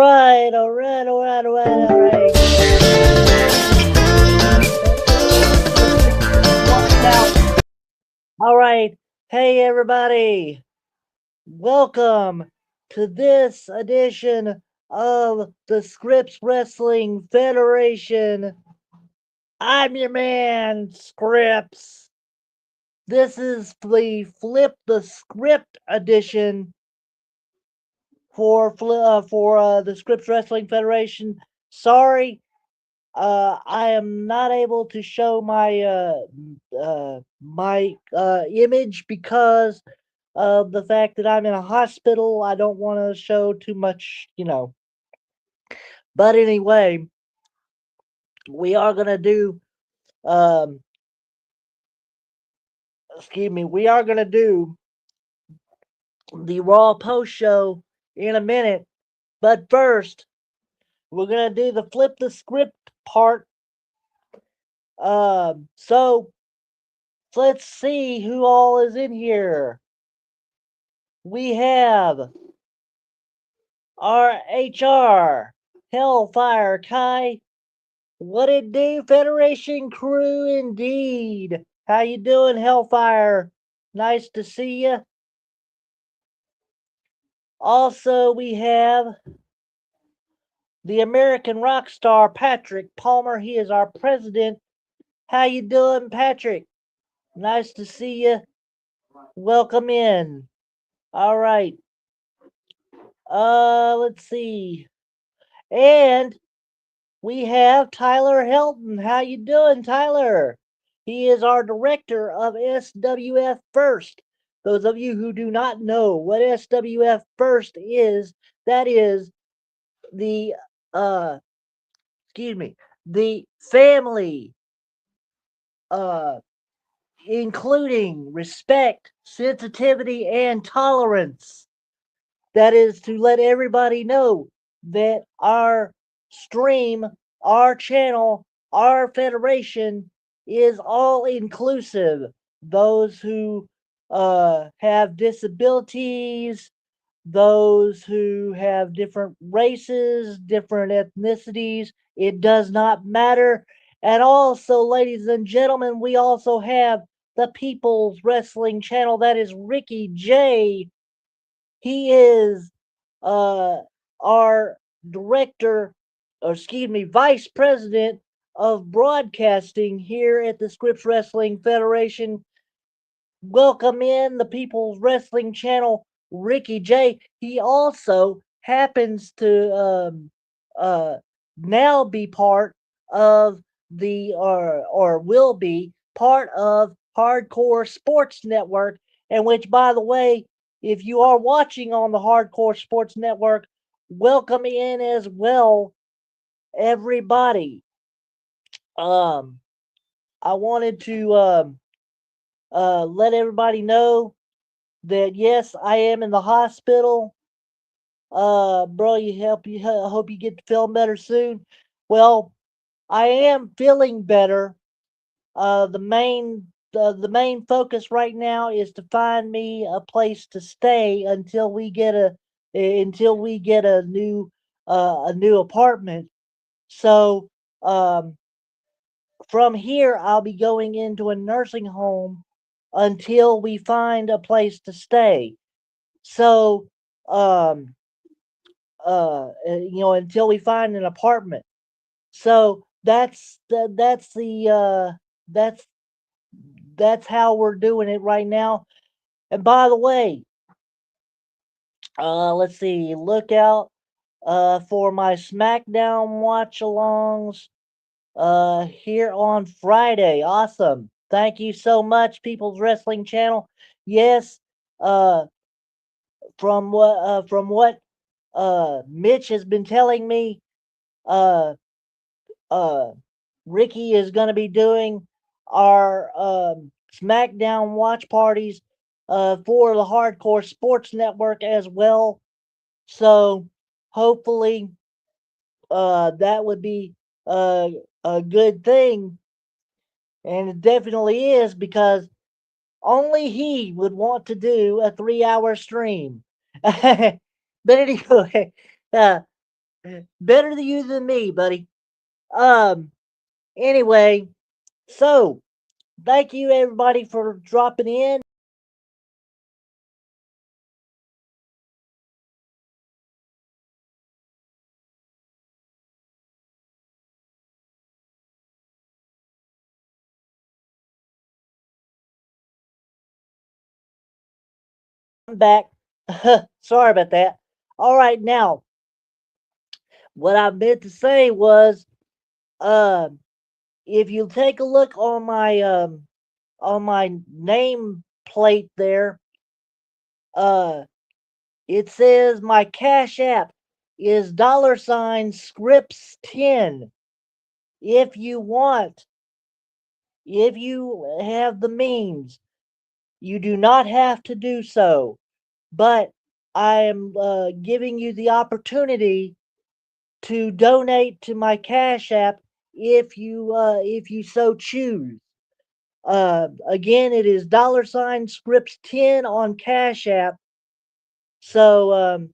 right, all right, all right, all right, all right. All right. Hey, everybody. Welcome to this edition of the Scripps Wrestling Federation. I'm your man, Scripps. This is the Flip the Script edition for the Scripps Wrestling Federation. Sorry, I am not able to show my image because of the fact that I'm in a hospital. I don't want to show too much. But anyway, we are gonna do. Um, excuse me. We are gonna do the Raw post show in a minute. But first, we're gonna do the flip the script part. So let's see who all is in here. We have our HR, Hellfire Kai. What it do, Federation crew indeed. How you doing, Hellfire? Nice to see you. Also, we have the American rock star, Patrick Palmer. He is our president. How you doing, Patrick? Nice to see you. Welcome in. All right. Let's see. And we have Tyler Helton. How you doing, Tyler? He is our director of SWF First. Those of you who do not know what SWF First is, that is the uh excuse me, the family uh including respect, sensitivity and tolerance. That is to let everybody know that our stream, our channel, our federation is all inclusive. Those who have disabilities, those who have different races, different ethnicities, it does not matter. And also, ladies and gentlemen, we also have the People's Wrestling Channel. That is Ricky J. He is our director, or excuse me, vice president of broadcasting here at the Scripps Wrestling Federation. Welcome in the People's Wrestling Channel, Ricky J. He also happens to uh, now be part of the or will be part of Hardcore Sports Network, and which, by the way, if you are watching on the Hardcore Sports Network, welcome in as well, everybody. Um, I wanted to let everybody know that yes, I am in the hospital. Bro, I hope you get to feeling better soon. Well, I am feeling better. The main focus right now is to find me a place to stay until we get a new apartment. So um from here I'll be going into a nursing home until we find a place to stay. So um until we find an apartment. So that's that's how we're doing it right now. And by the way, let's see, look out for my SmackDown watch alongs here on Friday. Awesome. Thank you so much, People's Wrestling Channel. Yes, uh from what Mitch has been telling me, uh uh Ricky is going to be doing our SmackDown watch parties for the Hardcore Sports Network as well. So hopefully that would be a good thing, and it definitely is because only he would want to do a 3-hour stream. But anyway, uh, Better than you than me, buddy. Um. Anyway, so thank you everybody for dropping in. I'm back. Sorry about that. All right, now what I meant to say was, um, if you take a look on my name plate there, uh, it says my Cash App is $Scripps 10. If you want, if you have the means, you do not have to do so. But I am giving you the opportunity to donate to my Cash App if you so choose. Again, it is $Scripps 10 on Cash App. So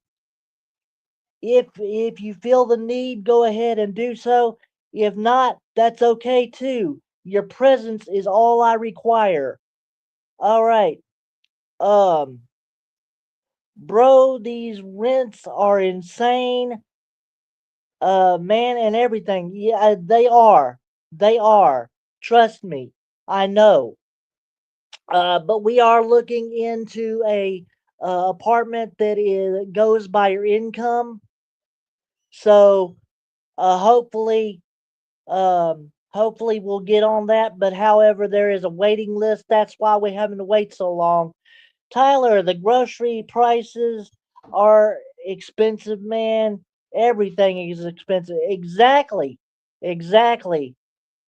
if you feel the need, go ahead and do so. If not, that's okay too. Your presence is all I require. All right. Um, bro, these rents are insane. Man, and everything. Yeah, they are. They are. Trust me. I know. But we are looking into a apartment that is goes by your income. So hopefully, hopefully we'll get on that. But however, there is a waiting list. That's why we're having to wait so long. Tyler, the grocery prices are expensive, man. Everything is expensive. Exactly. Exactly.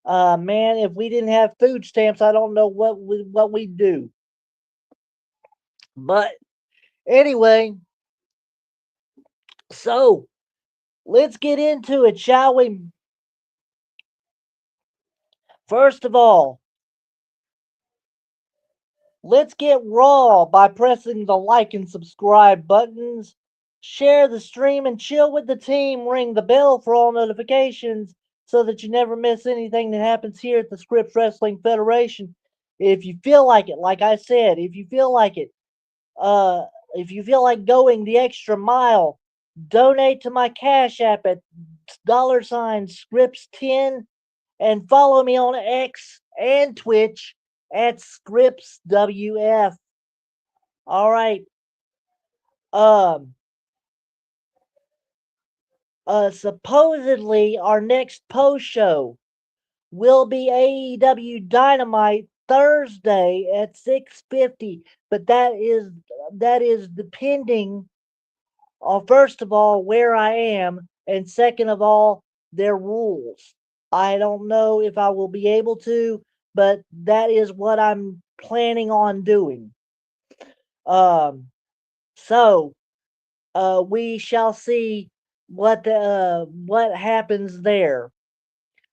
Man, if we didn't have food stamps, I don't know what we'd do. But anyway, so let's get into it, shall we? First of all, let's get raw by pressing the like and subscribe buttons. Share the stream and chill with the team. Ring the bell for all notifications so that you never miss anything that happens here at the Scripps Wrestling Federation. If you feel like it, like I said, uh, if you feel like going the extra mile, donate to my Cash App at $Scripps 10 and follow me on X and Twitch at ScriptsWF. All right. Um. Supposedly our next post show will be AEW Dynamite Thursday at 6:50, but that is depending on, first of all, where I am, and second of all, their rules. I don't know if I will be able to, but that is what I'm planning on doing. Um, so we shall see what happens there.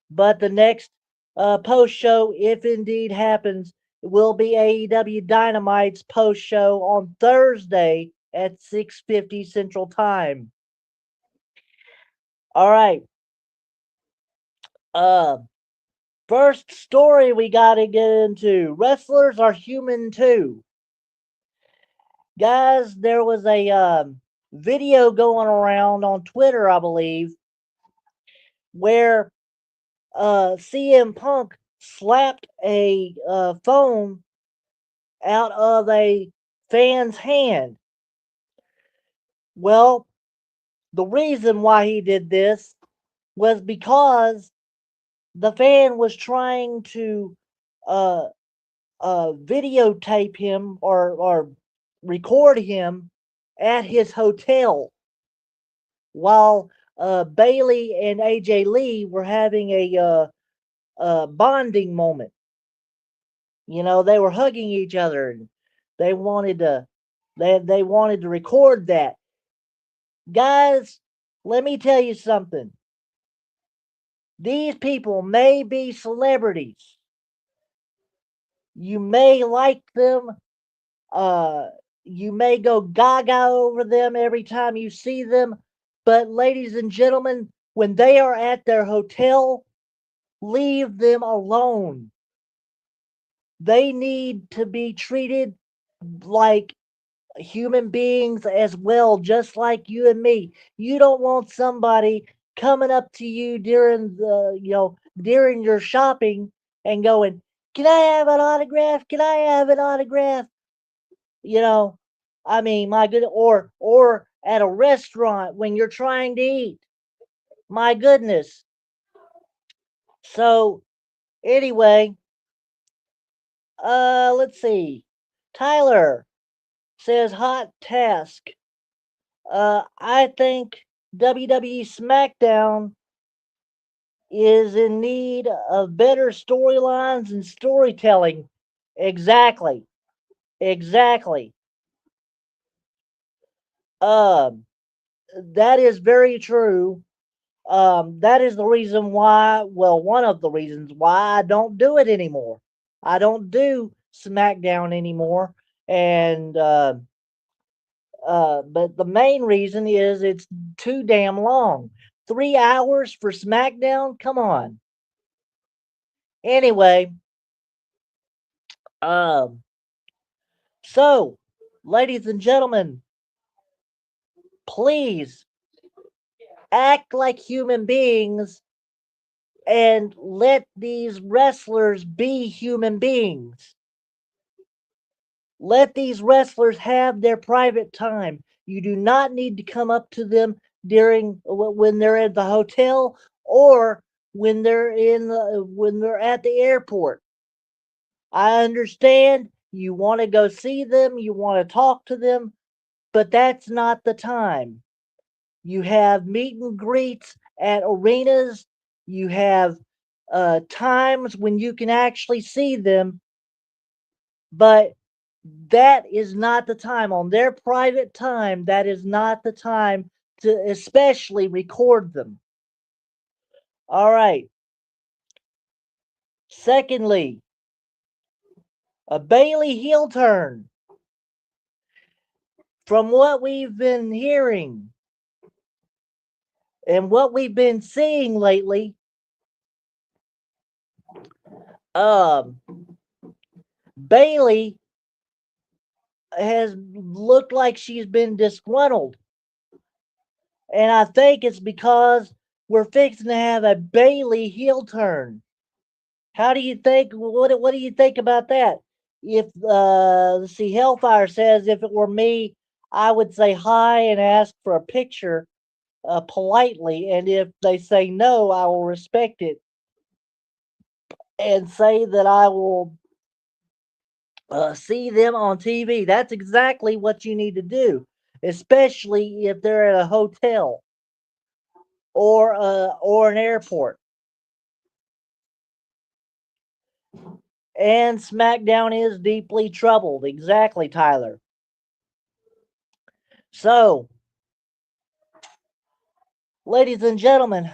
But the next post show, if indeed happens, will be AEW Dynamite's post show on Thursday at 6:50 Central Time. All right. Uh, First story we gotta get into. Wrestlers are human too. Guys, there was a video going around on Twitter, I believe, where CM Punk slapped a phone out of a fan's hand. Well, the reason why he did this was because the fan was trying to uh, videotape him or record him at his hotel while Bailey and AJ Lee were having a bonding moment. You know, they were hugging each other and they wanted to they wanted to record that. Guys, let me tell you something. These people may be celebrities. You may like them. Uh you may go gaga over them every time you see them, But, ladies and gentlemen, when they are at their hotel, leave them alone. They need to be treated like human beings as well, just like you and me. You don't want somebody coming up to you during during your shopping and going, "Can I have an autograph? Can I have an autograph?" You know, I mean, my good, or at a restaurant when you're trying to eat. My goodness. So anyway, let's see. Tyler says hot task. I think WWE SmackDown is in need of better storylines and storytelling. Exactly. Exactly. Um, that is very true. That is the reason why, well, one of the reasons why I don't do it anymore. I don't do SmackDown anymore. And, but the main reason is it's too damn long. 3 hours for SmackDown? Come on. Anyway, um, so, ladies and gentlemen, please act like human beings and let these wrestlers be human beings. Let these wrestlers have their private time. You do not need to come up to them during when they're at the hotel or when they're at the airport. I understand you want to go see them, you want to talk to them, but that's not the time. You have meet and greets at arenas. You have times when you can actually see them, but that is not the time. On their private time, that is not the time to especially record them. All right. Secondly, a Bailey heel turn. From what we've been hearing and what we've been seeing lately, um, Bailey has looked like she's been disgruntled. And I think it's because we're fixing to have a Bailey heel turn. How do you think? What do you think about that? If let's see, Hellfire says if it were me, I would say hi and ask for a picture politely, and if they say no, I will respect it and say that I will see them on TV. That's exactly what you need to do, especially if they're at a hotel or an airport. And SmackDown is deeply troubled. Exactly, Tyler. So, ladies and gentlemen,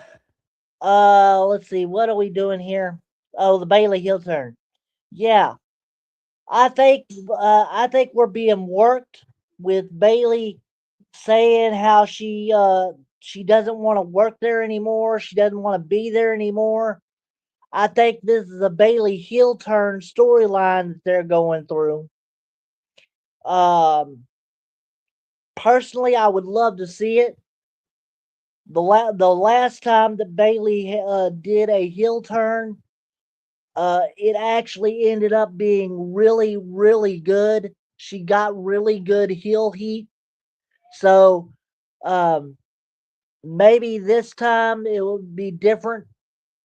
let's see, what are we doing here? Oh, the Bailey heel turn. Yeah, I think we're being worked with Bailey saying how she doesn't want to work there anymore. She doesn't want to be there anymore. I think this is a Bailey heel turn storyline that they're going through. Um, Personally, I would love to see it. The last time that Bailey did a heel turn, it actually ended up being really, really good. She got really good heel heat. So um, maybe this time it would be different,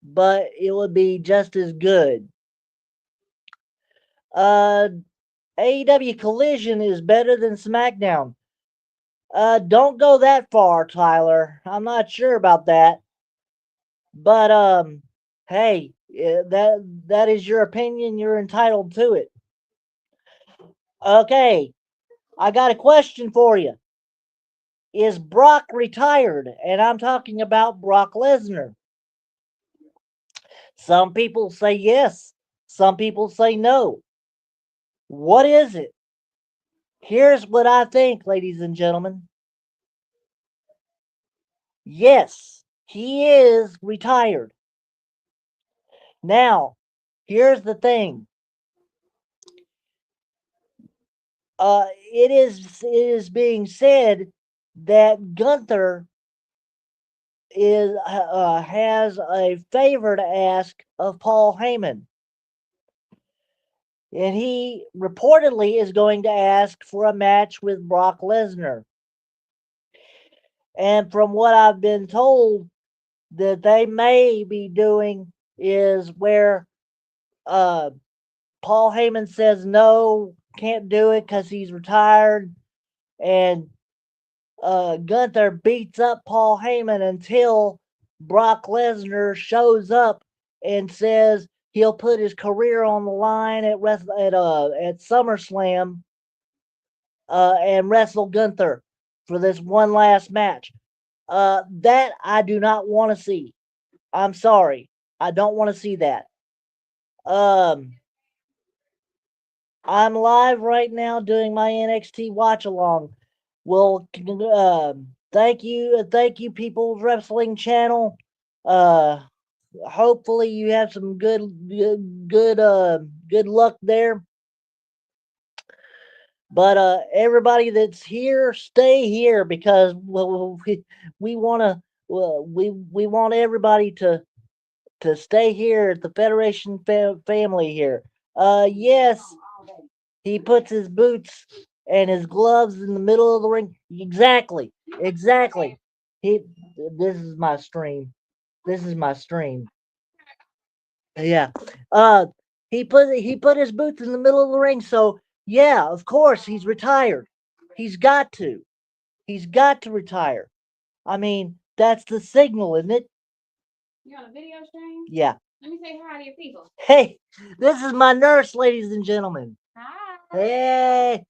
but it would be just as good. Uh, AEW Collision is better than SmackDown. Don't go that far, Tyler. I'm not sure about that. But hey, that is your opinion. You're entitled to it. Okay, I got a question for you. Is Brock retired? And I'm talking about Brock Lesnar. Some people say yes. Some people say no. What is it? Here's what I think, ladies and gentlemen. Yes, he is retired. Now, here's the thing. It is being said that Gunther has a favor to ask of Paul Heyman, and he reportedly is going to ask for a match with Brock Lesnar. And from what I've been told, that they may be doing is where uh, Paul Heyman says no, can't do it because he's retired, and Gunther beats up Paul Heyman until Brock Lesnar shows up and says he'll put his career on the line at SummerSlam and wrestle Gunther for this one last match. That I do not want to see. I'm sorry, I don't want to see that. Um, I'm live right now doing my NXT watch along. Well, thank you, People's Wrestling Channel. Uh, Hopefully you have some good luck there. But everybody that's here, stay here because we want to we want everybody to stay here at the Federation family here. Yes, he puts his boots and his gloves in the middle of the ring. Exactly. Exactly. He This is my stream. This is my stream. Yeah. Uh he put his boots in the middle of the ring, so yeah, of course he's retired. He's got to. He's got to retire. I mean, that's the signal, isn't it? You on a video stream? Yeah. Let me say hi to your people. Hey, this is my nurse, ladies and gentlemen. Hi. Hey.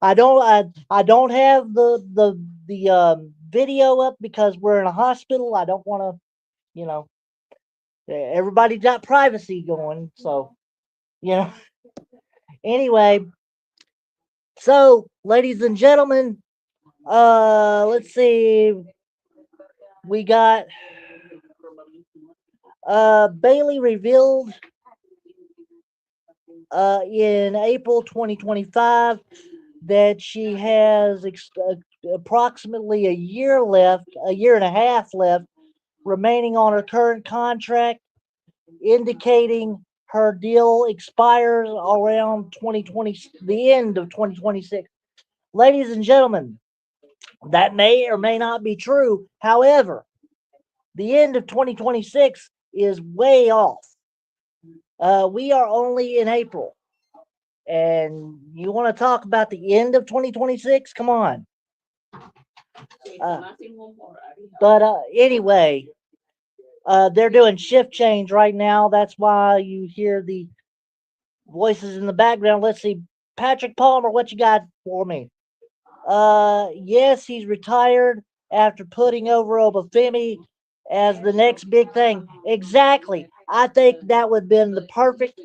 I don't have the video up because we're in a hospital. I don't want to, you know, everybody's got privacy going, so you know. Anyway, so ladies and gentlemen, let's see. We got Bailey revealed in April 2025 that she has approximately a year and a half left remaining on her current contract, indicating her deal expires around 2020, the end of 2026. Ladies and gentlemen, that may or may not be true. However, the end of 2026 is way off. We are only in April. And you want to talk about the end of 2026? Come on. But anyway, they're doing shift change right now. That's why you hear the voices in the background. Let's see. Patrick Palmer, what you got for me? Yes, he's retired after putting over Obafemi as the next big thing. Exactly. I think that would have been the perfect.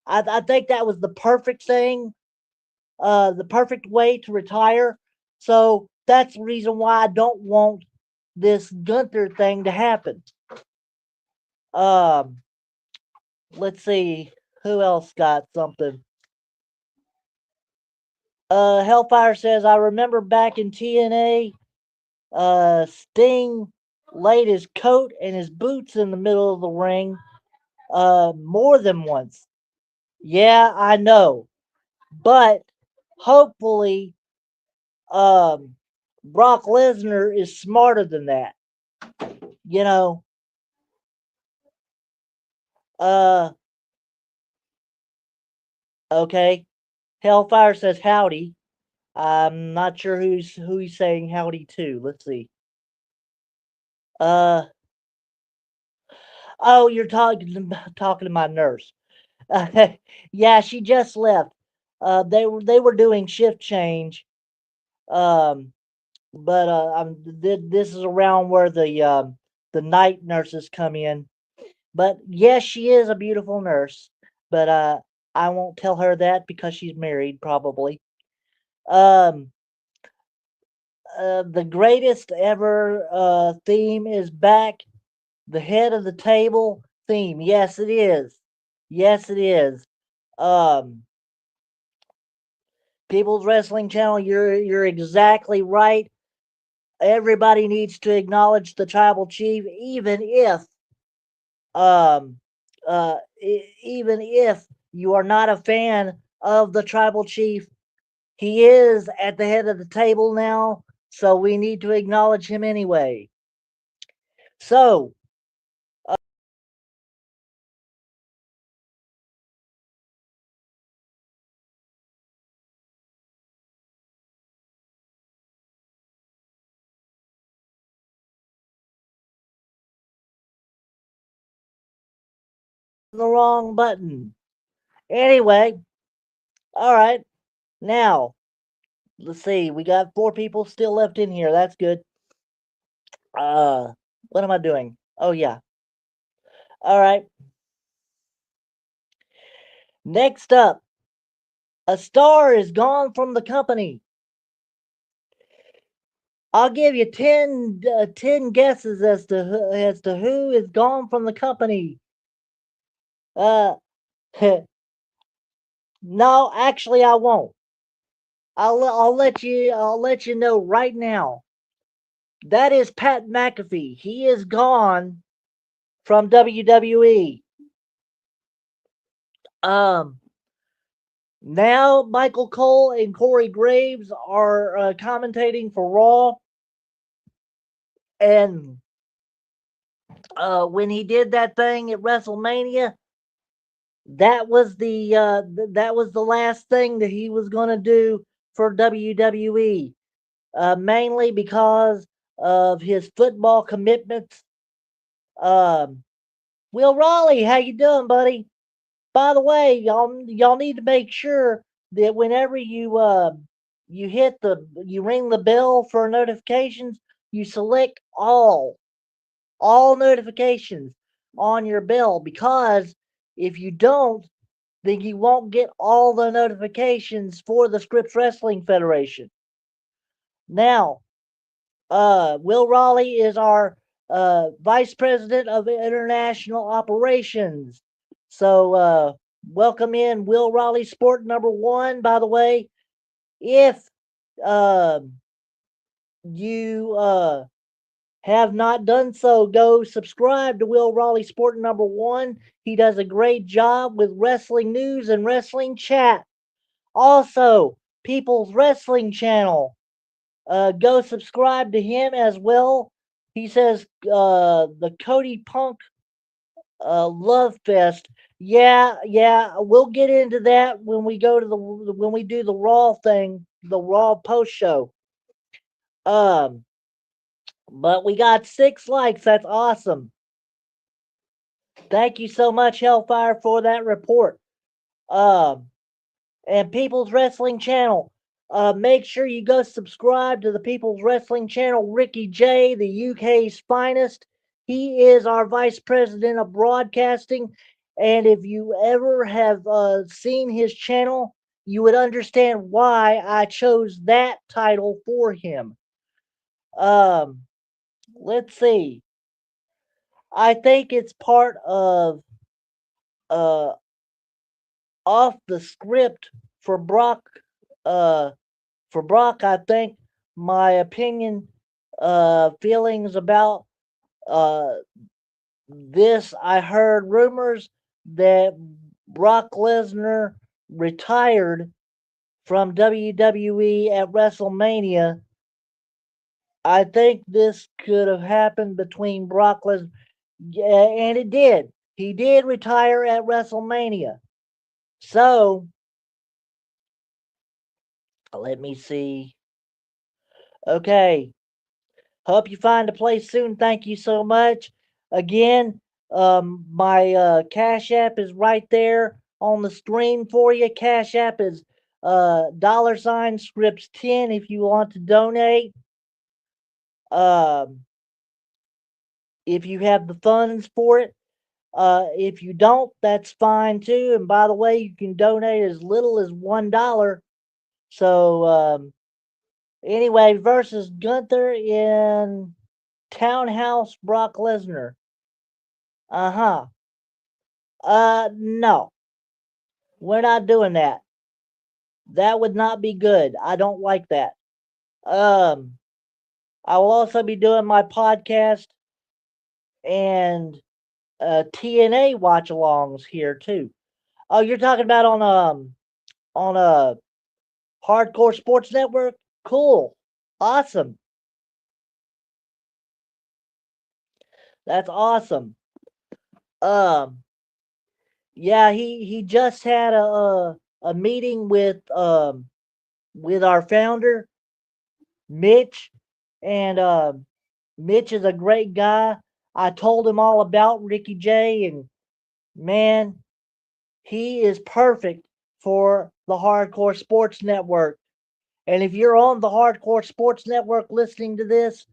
I think that was the perfect thing, the perfect way to retire. So that's the reason why I don't want this Gunther thing to happen. Um, let's see who else got something. Hellfire says, I remember back in TNA, Sting laid his coat and his boots in the middle of the ring more than once. Yeah, I know. But hopefully, um, Brock Lesnar is smarter than that. You know, uh, okay. Hellfire says howdy. I'm not sure who he's saying howdy to. Let's see. Uh, oh, you're talking to my nurse. Yeah, she just left. They were doing shift change. Um, but this is around where the night nurses come in. But yes, she is a beautiful nurse. But I won't tell her that because she's married, probably. Um, the greatest ever theme is back. The head of the table theme. Yes, it is. Yes, it is. Um, People's Wrestling Channel. You're exactly right. Everybody needs to acknowledge the tribal chief, um, even if you are not a fan of the tribal chief. He is at the head of the table now, so we need to acknowledge him anyway. So, the wrong button. Anyway, all right. Now, let's see. We got 4 people still left in here. That's good. Uh, what am I doing? Oh yeah. All right. Next up, a star is gone from the company. I'll give you 10 guesses as to who is gone from the company. Uh, no, actually, I won't. I'll let you know right now. That is Pat McAfee. He is gone from WWE. Um, Now Michael Cole and Corey Graves are commentating for Raw, and when he did that thing at WrestleMania, that was the last thing that he was going to do for WWE, mainly because of his football commitments. Um, Will Raleigh, how you doing, buddy? By the way, y'all need to make sure that whenever you ring the bell for notifications, you select all notifications on your bell, because if you don't, then you won't get all the notifications for the Scripps Wrestling Federation. Now, Will Raleigh is our vice president of international operations. So, welcome in Will Raleigh, sport number 1. By the way, if uh, you have not done so, go subscribe to Will Raleigh, sport number 1. He does a great job with wrestling news and wrestling chat. Also, People's Wrestling Channel. Go subscribe to him as well. He says the Cody Punk Love Fest. Yeah, we'll get into that when we go to when we do the Raw thing, the Raw post show. Um, but we got 6 likes. That's awesome. Thank you so much, Hellfire, for that report. Um, and People's Wrestling Channel. Make sure you go subscribe to the People's Wrestling Channel. Ricky J, the UK's finest. He is our vice president of broadcasting. And if you ever have seen his channel, you would understand why I chose that title for him. Um, let's see. I think it's part of uh, off the script for Brock. Uh, For Brock, I think my opinion, feelings about uh, this, I heard rumors that Brock Lesnar retired from WWE at WrestleMania. I think this could have happened between Brock Lesnar, yeah, and it did. He did retire at WrestleMania. So, let me see. Okay, hope you find a place soon. Thank you so much. Again, my Cash App is right there on the screen for you. Cash App is $ scripts 10 if you want to donate. Um, if you have the funds for it. If you don't, that's fine too. And by the way, you can donate as little as $1. So Anyway, versus Gunther in Townhouse Brock Lesnar. Uh-huh. No. We're not doing that. That would not be good. I don't like that. Um, I will also be doing my podcast and TNA watch alongs here too. Oh, you're talking about on a Hardcore Sports Network? Cool. Awesome. That's awesome. Um yeah, he just had a meeting with our founder, Mitch, and Mitch is a great guy. I told him all about Ricky Jay, and man, he is perfect for the Hardcore Sports Network. And if you're on the Hardcore Sports Network listening to this,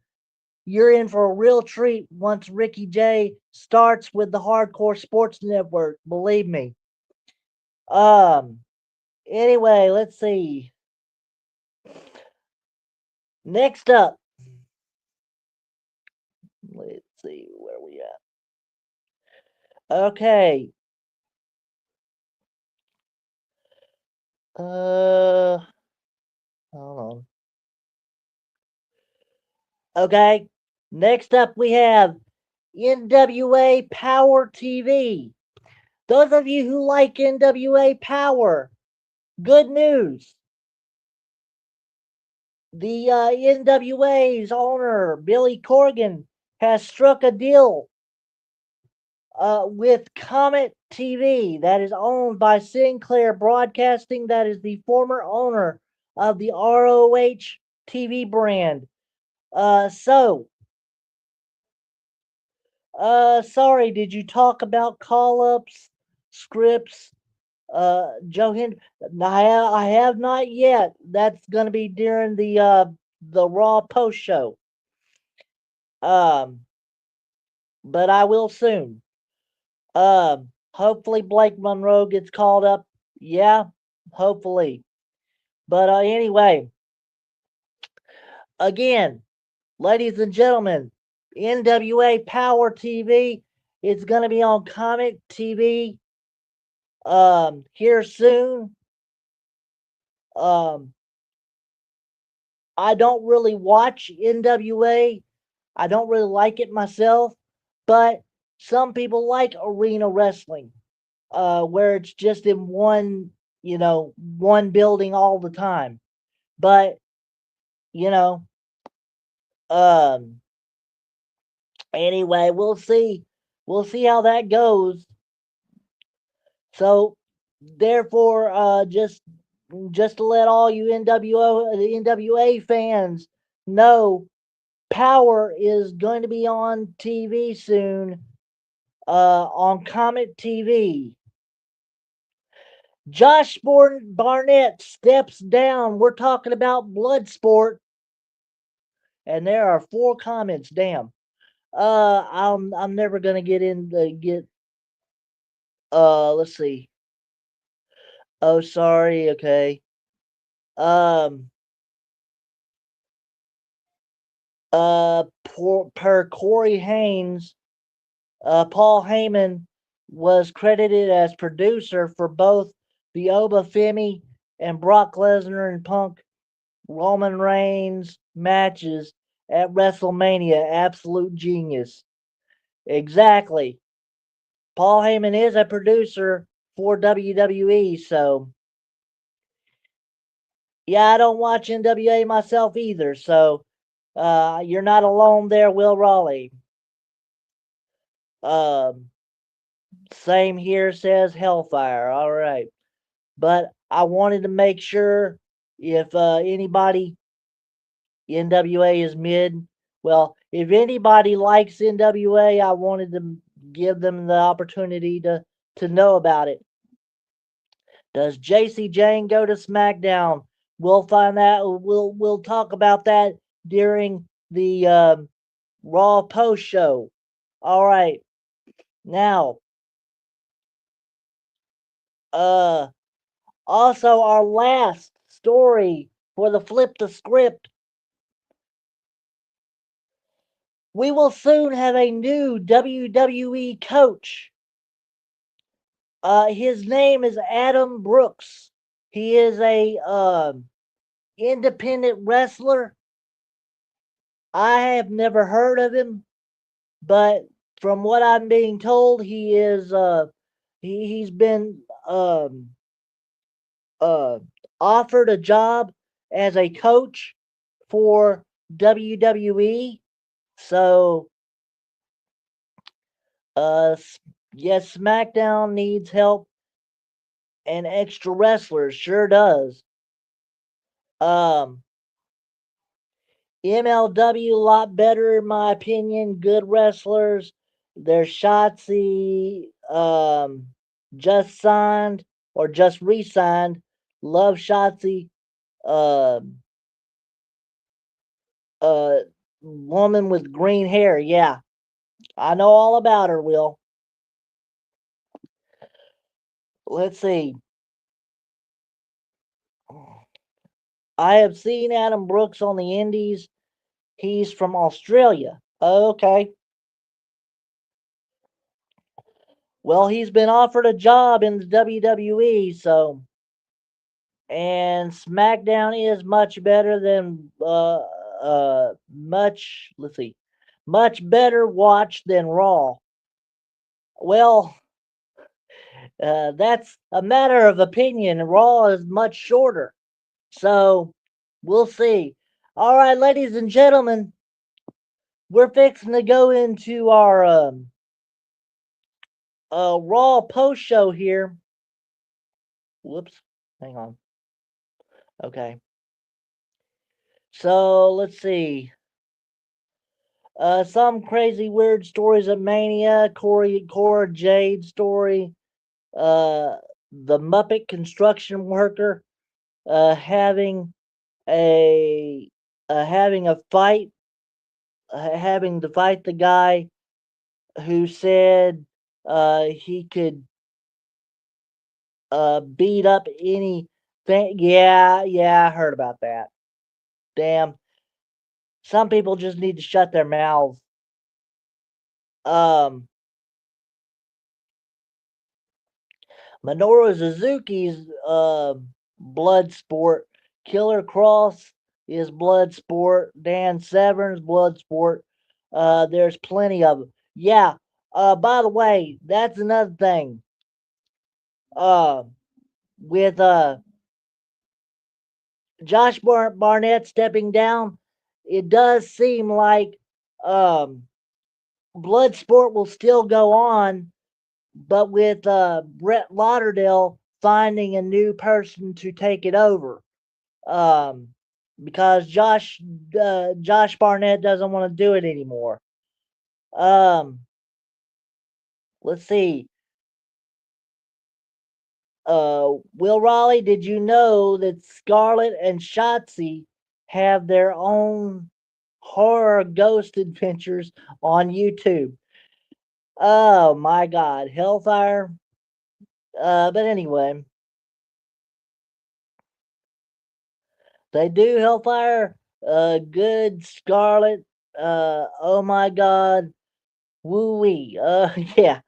you're in for a real treat once Ricky Jay starts with the Hardcore Sports Network. Believe me. Um. Anyway, let's see. Next up, let's see where we at. Okay. Uh. Hold on. Okay. Next up, we have NWA Power TV. Those of you who like NWA Power, good news. The NWA's owner, Billy Corgan, has struck a deal with Comet TV that is owned by Sinclair Broadcasting, that is the former owner of the ROH TV brand. Sorry, did you talk about call ups, scripts, Joe Hendry? I have not yet. That's going to be during the Raw post show. Um, but I will soon. Hopefully Blake Monroe gets called up. Yeah, hopefully. But anyway, again, ladies and gentlemen, NWA Power TV is going to be on Comic TV here soon. Um, I don't really watch NWA. I don't really like it myself, but some people like arena wrestling, where it's just in one building all the time. But you know, um, anyway, we'll see. We'll see how that goes. So, therefore, just to let all you NWA fans know, Power is going to be on TV soon, on Comet TV. Josh Barnett steps down. We're talking about Bloodsport, and there are 4 comments. Damn. I'm never gonna get. Let's see. Oh, sorry. Okay. Um. Per Corey Haynes, Paul Heyman was credited as producer for both the Oba Femi and Brock Lesnar and Punk Roman Reigns matches at WrestleMania. Absolute genius. Exactly. Paul Heyman is a producer for WWE, so yeah, I don't watch NWA myself either, so you're not alone there, Will Raleigh. Um, Same here, says Hellfire. All right. But I wanted to make sure if anybody NWA is mid. Well, if anybody likes NWA, I wanted to give them the opportunity to know about it. Does JC Jane go to SmackDown? We'll find that. We'll talk about that during the Raw post show. All right. Now, uh, also our last story for the Flip the Script We will soon have a new WWE coach. His name is Adam Brooks. He is a independent wrestler. I have never heard of him, but from what I'm being told, he's been uh, offered a job as a coach for WWE. So, yes, SmackDown needs help and extra wrestlers, sure does. Um, MLW a lot better in my opinion. Good wrestlers. There's Shotzi, just signed or just re-signed. Love Shotzi. Um, uh, woman with green hair. Yeah, I know all about her. Will, let's see. I have seen Adam Brooks on the Indies. He's from Australia. Okay. Well, he's been offered a job in the WWE, so and SmackDown is much better than let's see, much better watched than Raw. Well, that's a matter of opinion. Raw is much shorter, so we'll see. All right, ladies and gentlemen, we're fixing to go into our Raw post show here. Whoops, hang on. Okay, so let's see. Some crazy weird stories of Mania, Cora Jade story, uh, the Muppet construction worker, having a having a fight, having to fight the guy who said he could beat up anything. Yeah, I heard about that. Damn, some people just need to shut their mouths. Um, Minoru Suzuki's blood sport. Killer Cross is blood sport. Dan Severn's blood sport. There's plenty of them. Yeah. By the way, that's another thing. Uh, with Josh Barnett stepping down, it does seem like um, blood sport will still go on, but with Brett Lauderdale finding a new person to take it over. Um, because Josh Barnett doesn't want to do it anymore. Um, let's see. Will Raleigh, did you know that Scarlett and Shotzi have their own horror ghost adventures on YouTube? Oh my God, Hellfire. But anyway, they do Hellfire. Good Scarlet. Oh my God. Woo wee. Yeah.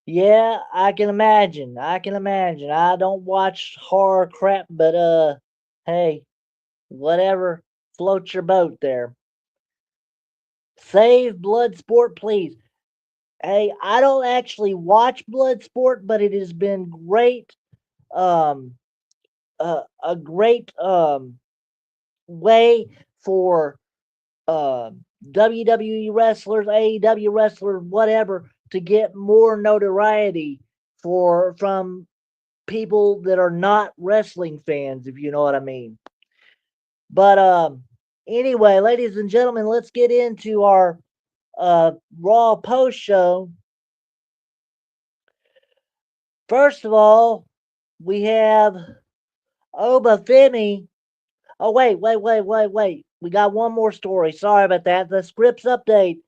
Yeah, I can imagine. I can imagine. I don't watch horror crap, but hey, whatever floats your boat there. Save Bloodsport, please. Hey, I don't actually watch Bloodsport, but it has been great. Um, a great way for WWE wrestlers, AEW wrestlers, whatever, to get more notoriety from people that are not wrestling fans, if you know what I mean. But anyway, ladies and gentlemen, let's get into our Raw post show. First of all, we have Oba Femi. Oh wait. We got one more story. Sorry about that. The scripts update.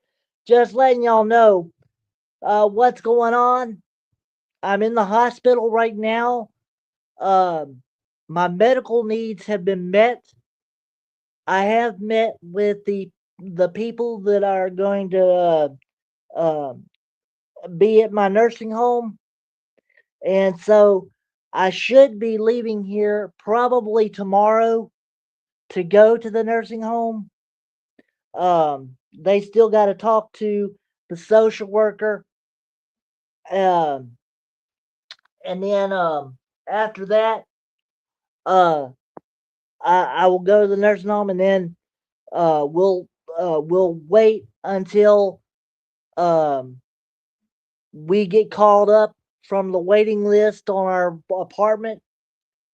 Just letting y'all know what's going on. I'm in the hospital right now. Um, my medical needs have been met. I have met with the the people that are going to be at my nursing home, and so I should be leaving here probably tomorrow to go to the nursing home. They still got to talk to the social worker, um, and then after that, uh, I will go to the nursing home, and then we'll wait until um, we get called up from the waiting list on our apartment,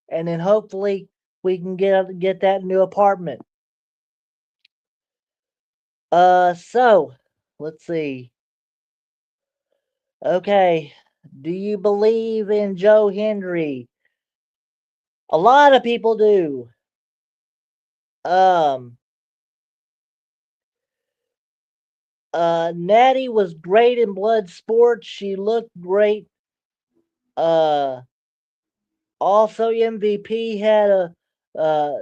and then hopefully we can get that new apartment. So let's see. Okay, do you believe in Joe Hendry? A lot of people do. Um, Natty was great in blood sports. She looked great. Uh, Also MVP had a uh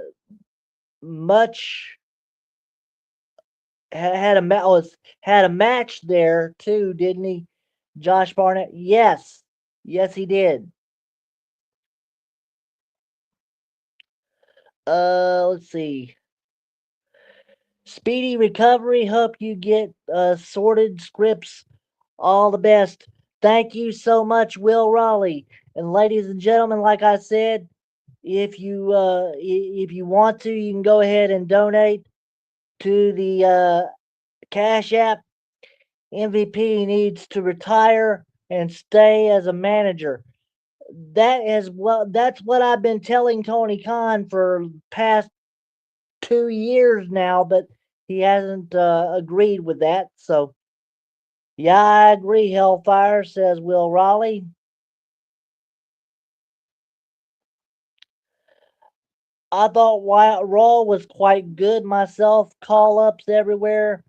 much had a had a match there too, didn't he? Josh Barnett. Yes, yes, he did. Let's see. Speedy recovery. Hope you get sorted scripts. All the best. Thank you so much, Will Raleigh. And ladies and gentlemen, like I said, if you want to, you can go ahead and donate to the Cash App. MVP needs to retire and stay as a manager. That's what I've been telling Tony Khan for past 2 years now, but he hasn't agreed with that. So yeah, I agree. Hellfire, says Will Raleigh. I thought Wyatt Raw was quite good myself. Call ups everywhere.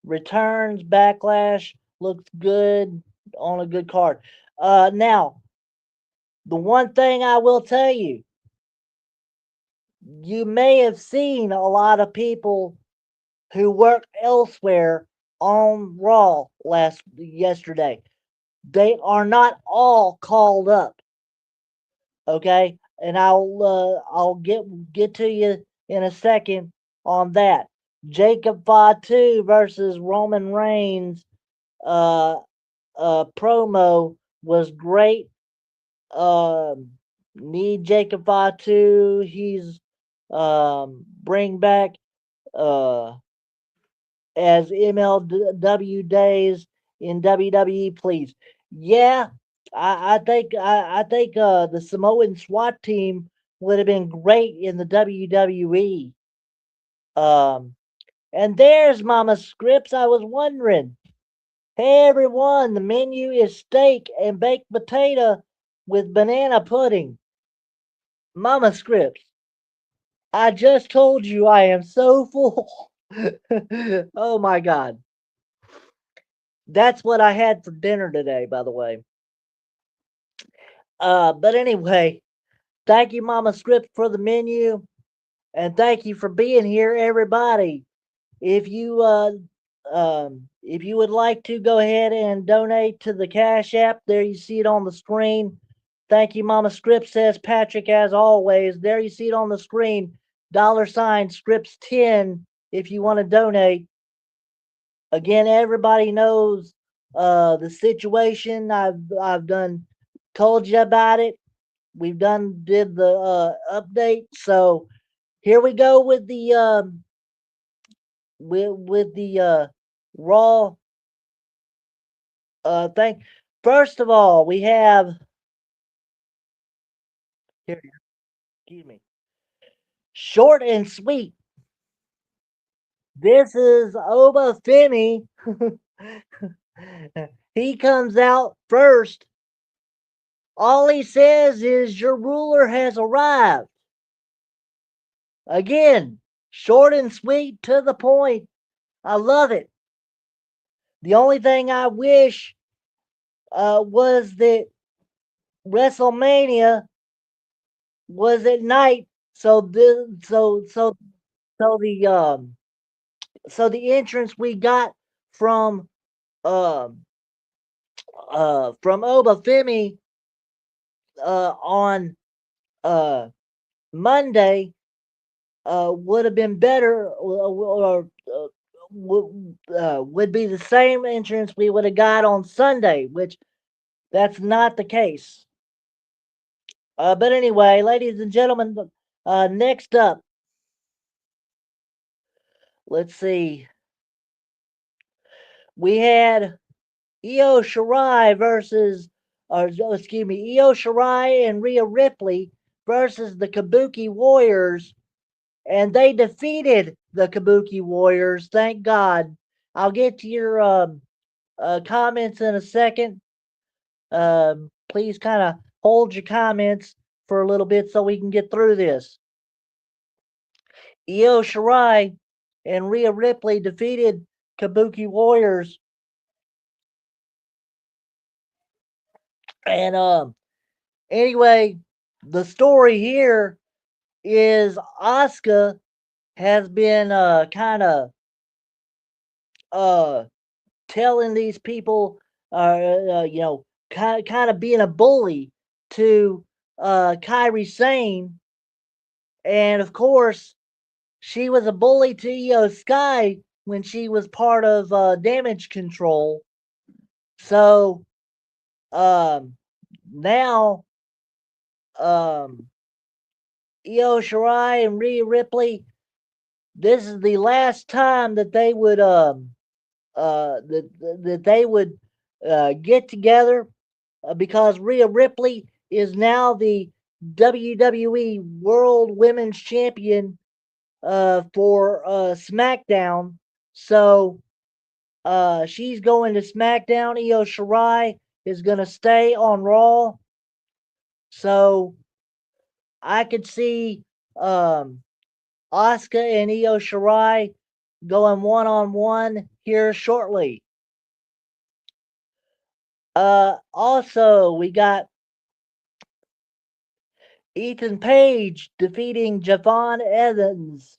Returns, backlash, looks good on a good card. Now, the one thing I will tell you, you may have seen a lot of people who work elsewhere on Raw yesterday. They are not all called up, okay? And I'll get to you in a second on that. Jacob Fatu versus Roman Reigns uh promo was great. Um, Need Jacob Fatu. He's bring back uh as MLW days in WWE, please. Yeah, I think the Samoan SWAT team would have been great in the WWE. Um, and there's Mama Scripps. I was wondering. Hey everyone, the menu is steak and baked potato with banana pudding. Mama Scripps, I just told you I am so full. Oh my god. That's what I had for dinner today, by the way. But anyway, thank you, Mama Scripts, for the menu, and thank you for being here, everybody. If you if you would like to go ahead and donate to the Cash App, there you see it on the screen. Thank you, Mama Scripts, says Patrick, as always. There you see it on the screen. $ Scripts 10 if you want to donate. Again, everybody knows the situation. I've done told you about it. We've did the update. So here we go with the raw thing. First of all, we have here. Excuse me. Short and sweet. This is Oba Finney. He comes out first. All he says is, "Your ruler has arrived." Again, short and sweet, to the point. I love it. The only thing I wish was that WrestleMania was at night, so the So the entrance we got from um from Obafemi on uh Monday would have been better, or would be the same entrance we would have got on Sunday, which that's not the case. But anyway, ladies and gentlemen, next up, let's see. We had Io Shirai versus, or excuse me, Io Shirai and Rhea Ripley versus the Kabuki Warriors, and they defeated the Kabuki Warriors. Thank God. I'll get to your comments in a second. Please kind of hold your comments for a little bit so we can get through this. Io Shirai and Rhea Ripley defeated Kabuki Warriors. And anyway, the story here is Asuka has been kind of uh telling these people, kind of being a bully to Kairi Sane, and of course she was a bully to Io Sky when she was part of Damage Control. So um, now Io Shirai and Rhea Ripley, this is the last time that they would that they would get together, because Rhea Ripley is now the WWE World Women's Champion for SmackDown. So she's going to SmackDown. Io Shirai is going to stay on Raw. So I could see Asuka and Io Shirai going one-on-one here shortly. Also, we got Ethan Page defeating Javon Evans.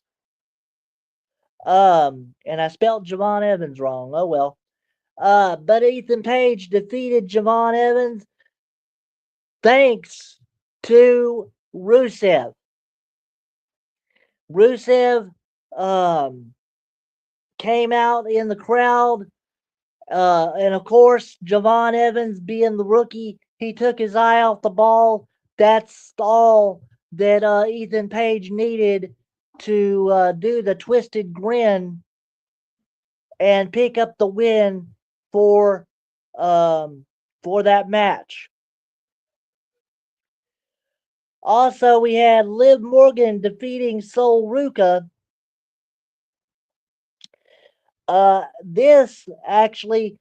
And I spelled Javon Evans wrong. Oh well. But Ethan Page defeated Javon Evans thanks to Rusev. Rusev um, came out in the crowd, and of course, Javon Evans being the rookie, he took his eye off the ball. That's all that Ethan Page needed to do the twisted grin and pick up the win for um, for that match. Also, we had Liv Morgan defeating Sol Ruka. This actually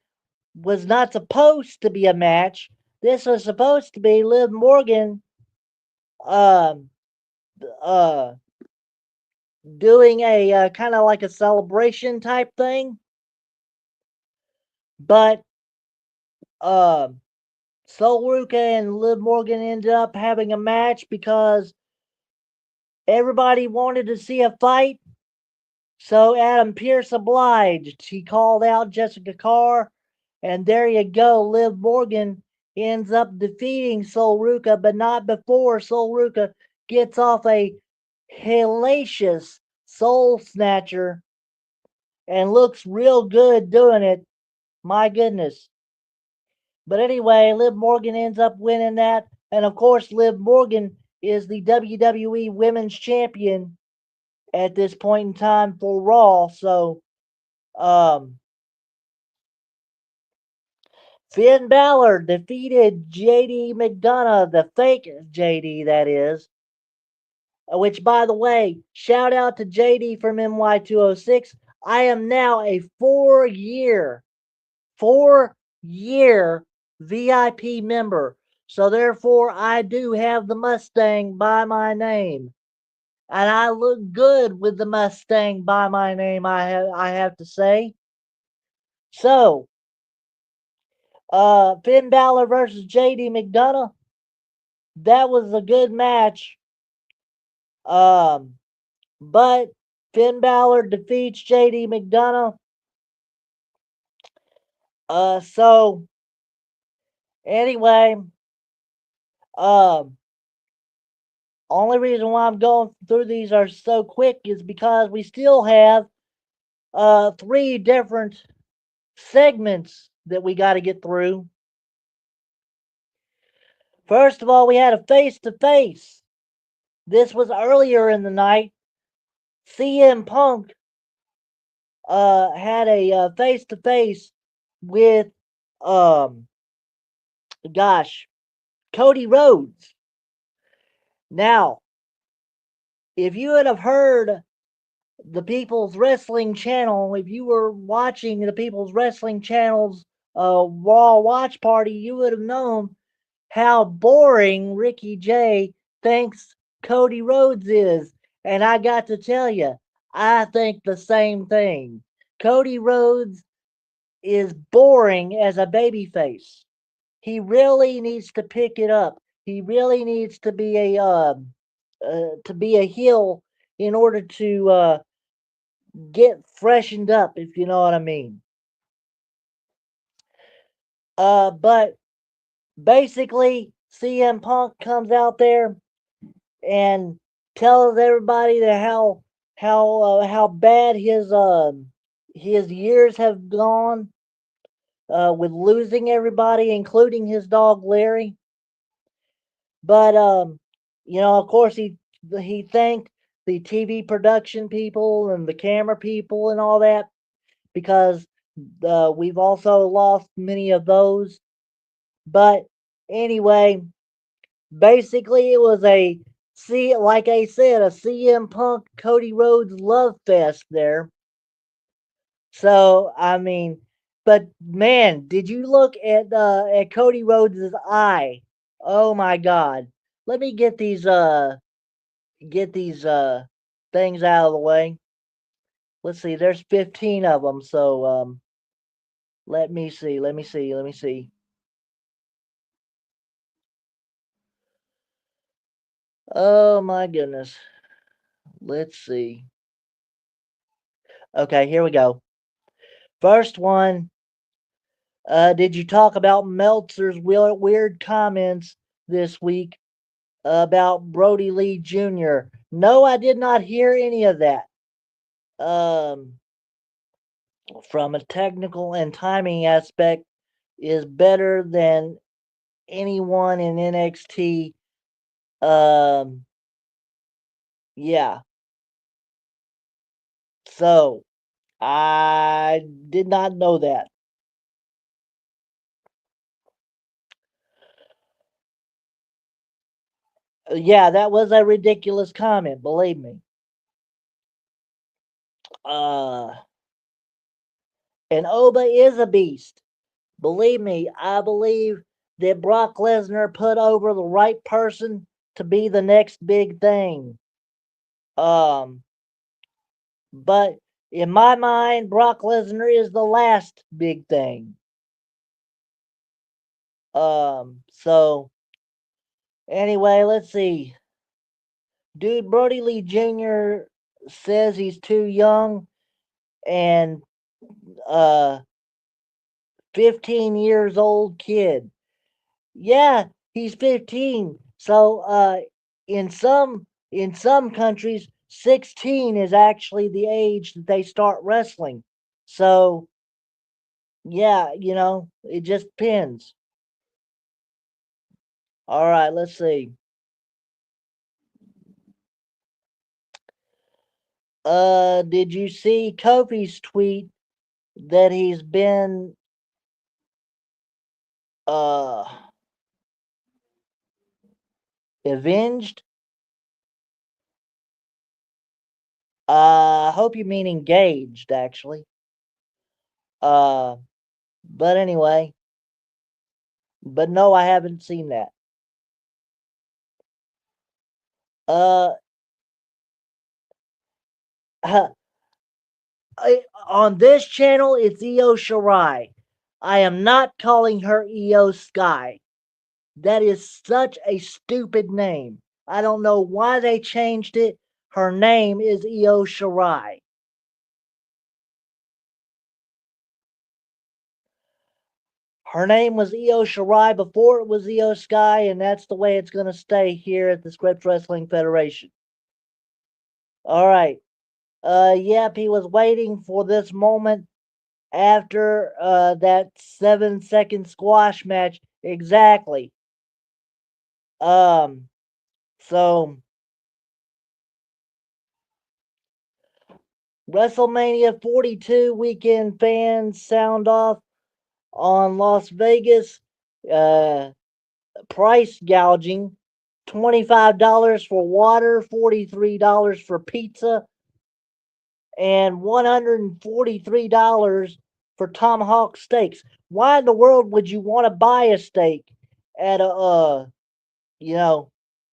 was not supposed to be a match. This was supposed to be Liv Morgan um, uh, doing a kind of like a celebration type thing. But uh, Sol Ruka and Liv Morgan ended up having a match because everybody wanted to see a fight. So Adam Pearce obliged. He called out Jessica Carr, and there you go. Liv Morgan ends up defeating Sol Ruka, but not before Sol Ruka gets off a hellacious soul snatcher and looks real good doing it. My goodness. But anyway, Liv Morgan ends up winning that. And of course, Liv Morgan is the WWE Women's Champion at this point in time for Raw. So, um, Finn Balor defeated JD McDonough, the fake JD, that is. Which, by the way, shout out to JD from NY206. I am now a 4-year VIP member. So therefore, I do have the Mustang by my name, and I look good with the Mustang by my name. I have to say. So, Finn Balor versus JD McDonough. That was a good match. Um, but Finn Balor defeats JD McDonough. So anyway, um, only reason why I'm going through these are so quick is because we still have three different segments that we got to get through. First of all, we had a face to face. This was earlier in the night. CM Punk had a face to face with um gosh, Cody Rhodes. Now, if you would have heard the People's Wrestling Channel, if you were watching the People's Wrestling Channel's Raw Watch Party, you would have known how boring Ricky Jay thinks Cody Rhodes is. And I got to tell you, I think the same thing. Cody Rhodes is boring as a babyface. He really needs to pick it up. He really needs to be a heel in order to get freshened up, if you know what I mean. But basically, CM Punk comes out there and tells everybody that how bad his years have gone with losing everybody, including his dog Larry. But of course, he thanked the TV production people and the camera people and all that because we've also lost many of those. But anyway, basically, it was like I said, a CM Punk Cody Rhodes love fest there. So I mean, but man, did you look at Cody Rhodes' eye? Oh my God! Let me get these things out of the way. Let's see. There's 15 of them. So let me see. Let me see. Let me see. Oh my goodness. Let's see. Okay, here we go. First one. Did you talk about Meltzer's weird comments this week about Brody Lee Jr.? No, I did not hear any of that. Um, from a technical and timing aspect, is better than anyone in NXT. Um, yeah. So I did not know that. Yeah, that was a ridiculous comment. Believe me. Uh, and Oba is a beast. Believe me, I believe that Brock Lesnar put over the right person to be the next big thing. Um, but in my mind, Brock Lesnar is the last big thing. So anyway, let's see. Dude, Brody Lee Jr. says he's too young and uh 15 years old kid. Yeah, he's 15. So in some countries 16 is actually the age that they start wrestling. So yeah, it just depends. All right, let's see. Did you see Kofi's tweet that he's been uh avenged? I hope you mean engaged, actually. Uh, but anyway, but no, I haven't seen that. Uh, on this channel, it's Io Shirai. I am not calling her Io Sky. That is such a stupid name. I don't know why they changed it. her name is Io Shirai. Her name was Io Shirai before it was Io Sky, and that's the way it's going to stay here at the Scripps Wrestling Federation. All right. Yep, he was waiting for this moment after that 7-second squash match. Exactly. So WrestleMania 42 weekend fans sound off on Las Vegas. Price gouging. $25 for water, $43 for pizza, and $143 for tomahawk steaks. Why in the world would you want to buy a steak at a you know,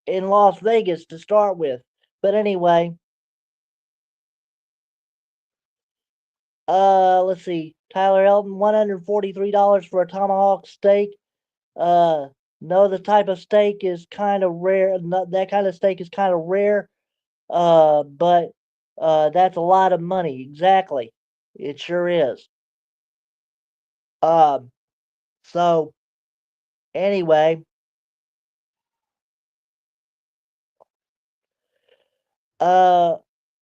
in Las Vegas to start with? But anyway, let's see. Tyler Elton, $143 for a tomahawk steak. Uh, no, the type of steak is kind of rare. That kind of steak is kind of rare. But that's a lot of money. Exactly, it sure is. Um, so anyway, uh,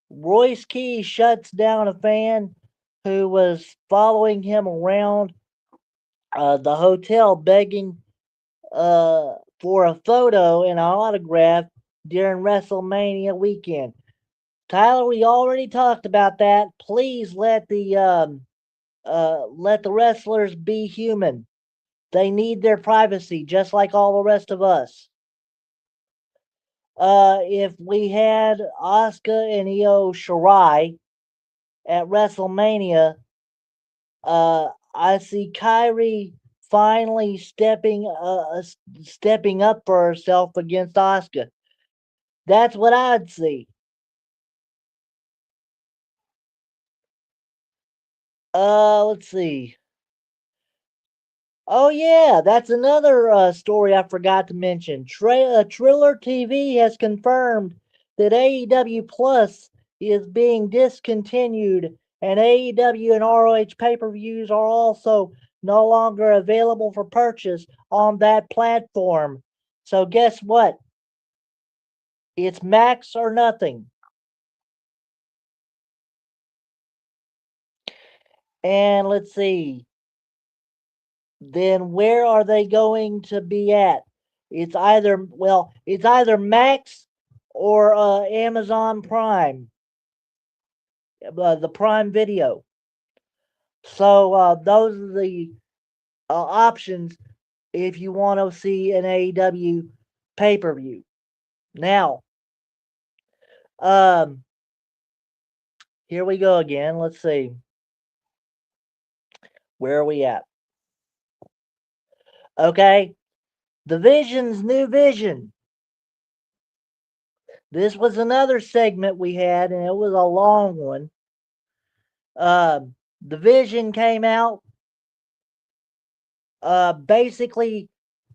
Royce Key shuts down a fan who was following him around the hotel begging for a photo and an autograph during WrestleMania weekend. Tyler, we already talked about that. Please let the wrestlers be human. They need their privacy just like all the rest of us. If we had Asuka and Io Shirai at WrestleMania, I see Kyrie finally stepping up for herself against Asuka. That's what I'd see. Let's see. Oh yeah, that's another story I forgot to mention. Triller TV has confirmed that AEW Plus is being discontinued, and AEW and ROH pay-per-views are also no longer available for purchase on that platform. So guess what? It's Max or nothing. And let's see. Then where are they going to be at? It's either Max or Amazon Prime, the Prime Video. So those are the options if you want to see an AEW pay per view. Now, um, here we go again. Let's see. Where are we at? Okay, the Vision's new vision. This was another segment we had, and it was a long one. The Vision came out, basically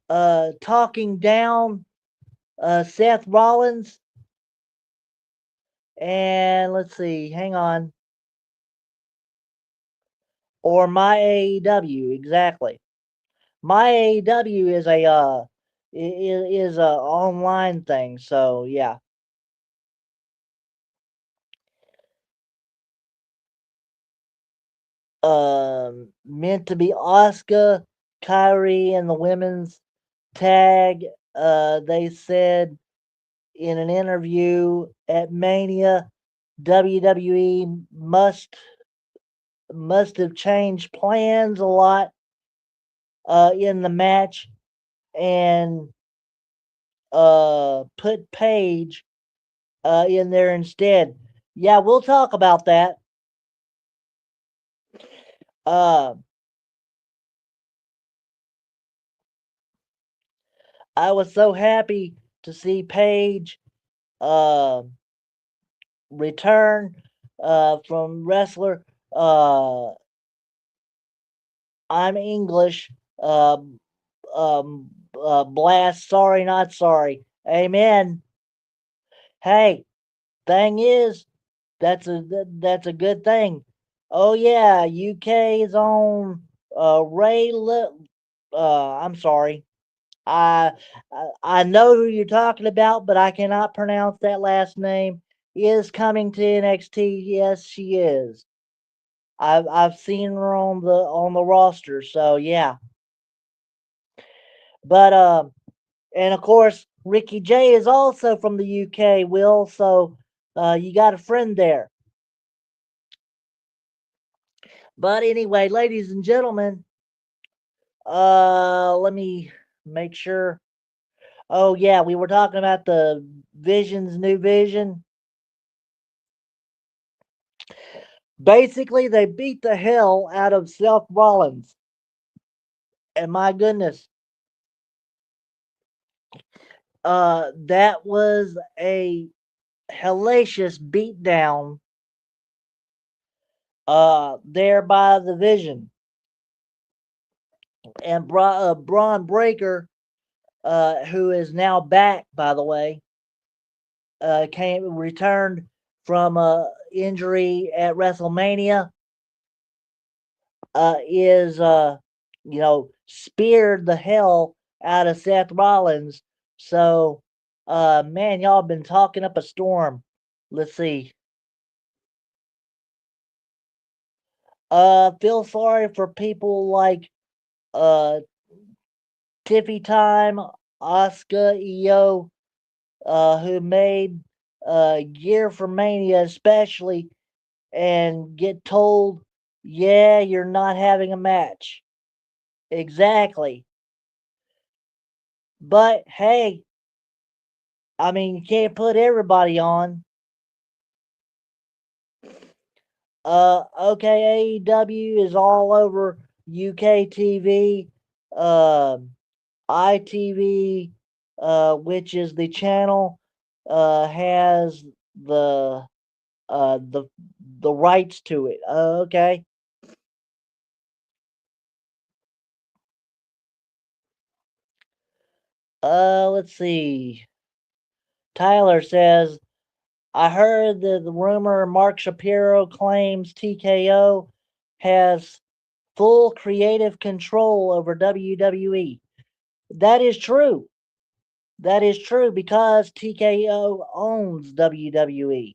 talking down Seth Rollins. And let's see, hang on. Or My AEW, exactly. My AEW is a online thing, so yeah. Meant to be Asuka, Kyrie, and the women's tag. They said in an interview at Mania, WWE must have changed plans a lot in the match and put Paige in there instead. Yeah, we'll talk about that. Uh, I was so happy to see Paige uh, return from wrestler. I'm English. Uh, Blast. Sorry, not sorry. Amen. Hey, Thing is, that's a good thing. Oh yeah, UK is on I'm sorry. I I know who you're talking about, but I cannot pronounce that last name. Is coming to NXT. Yes, she is. I've seen her on the roster. So yeah. But and of course Ricky J is also from the UK. Will, so you got a friend there. But anyway, ladies and gentlemen, let me make sure. Oh yeah, we were talking about the Vision's new vision. Basically, they beat the hell out of Seth Rollins. And my goodness, that was a hellacious beatdown there by the Vision. And Braun Breaker, who is now back, by the way, came returned from injury at WrestleMania. Is speared the hell out of Seth Rollins. So, man, y'all been talking up a storm. Let's see. Feel sorry for people like uh Tiffy Time, Asuka, Io, who made Gear for Mania especially, and get told, yeah, you're not having a match. Exactly. But hey, I mean, you can't put everybody on. Okay, AEW is all over UK TV, ITV, which is the channel, has the uh the the rights to it. Okay. Let's see. Tyler says, I heard the rumor Mark Shapiro claims TKO has full creative control over WWE. That is true. That is true because TKO owns WWE.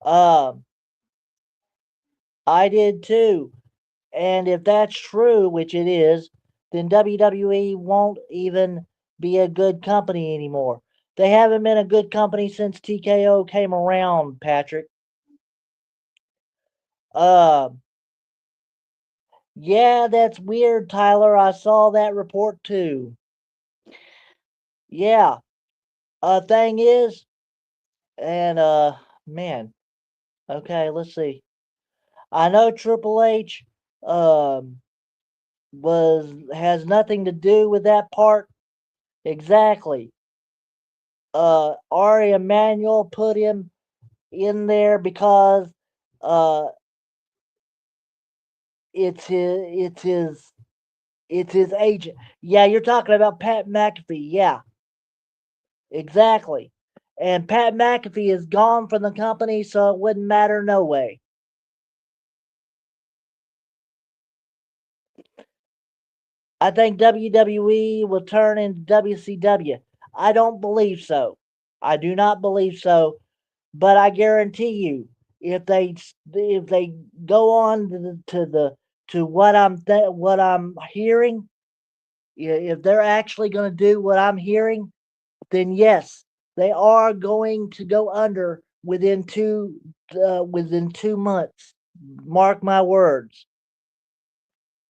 Um, I did too. And if that's true, which it is, then WWE won't even be a good company anymore. They haven't been a good company since TKO came around, Patrick. Uh, yeah, that's weird, Tyler. I saw that report too. Yeah. Thing is, and man, okay, let's see. I know Triple H um was has nothing to do with that part exactly. Ari Emanuel put him in there because uh it's his agent. Yeah, you're talking about Pat McAfee. Yeah, exactly. And Pat McAfee is gone from the company, so it wouldn't matter no way. I think WWE will turn into WCW. I don't believe so. I do not believe so. But I guarantee you, if they go on to what I'm hearing, if they're actually going to do what I'm hearing, then yes, they are going to go under within 2 months. Mark my words.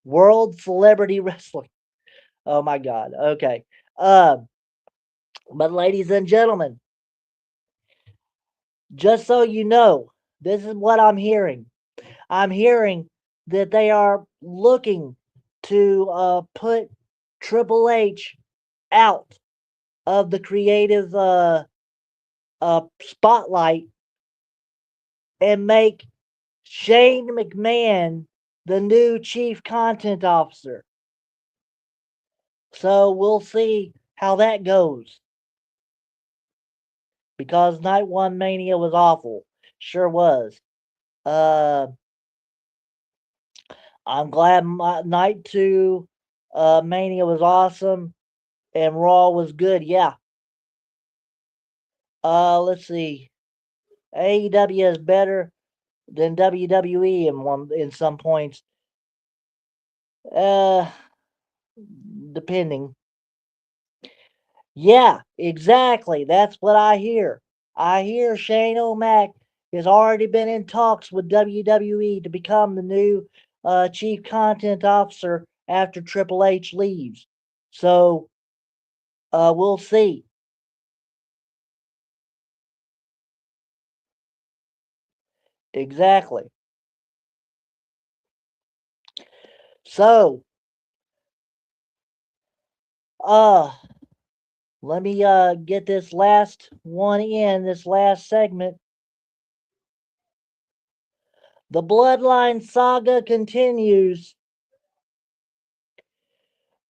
World Celebrity Wrestling. Oh my God. Okay. Um, but ladies and gentlemen, just so you know, this is what I'm hearing. I'm hearing that they are looking to put Triple H out of the creative spotlight and make Shane McMahon the new chief content officer. So we'll see how that goes. because night one Mania was awful. Sure was. Uh, I'm glad night two Mania was awesome and Raw was good. Yeah. Let's see. AEW is better than WWE in some points. Uh, depending. Yeah, exactly. That's what I hear. I hear Shane O'Mac has already been in talks with WWE to become the new chief content officer after Triple H leaves. So we'll see. Exactly. So uh let me get this last one in, this last segment. The Bloodline saga continues.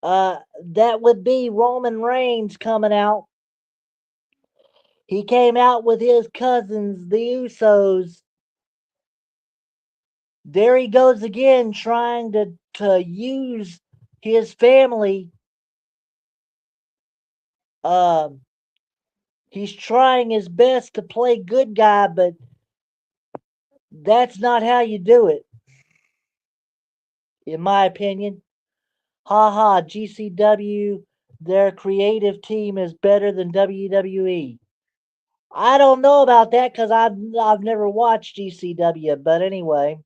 That would be Roman Reigns coming out. He came out with his cousins, the Usos. There he goes again, trying to use his family. Um, he's trying his best to play good guy, but that's not how you do it, in my opinion. Ha ha, GCW, their creative team is better than WWE. I don't know about that because I've never watched GCW, but anyway.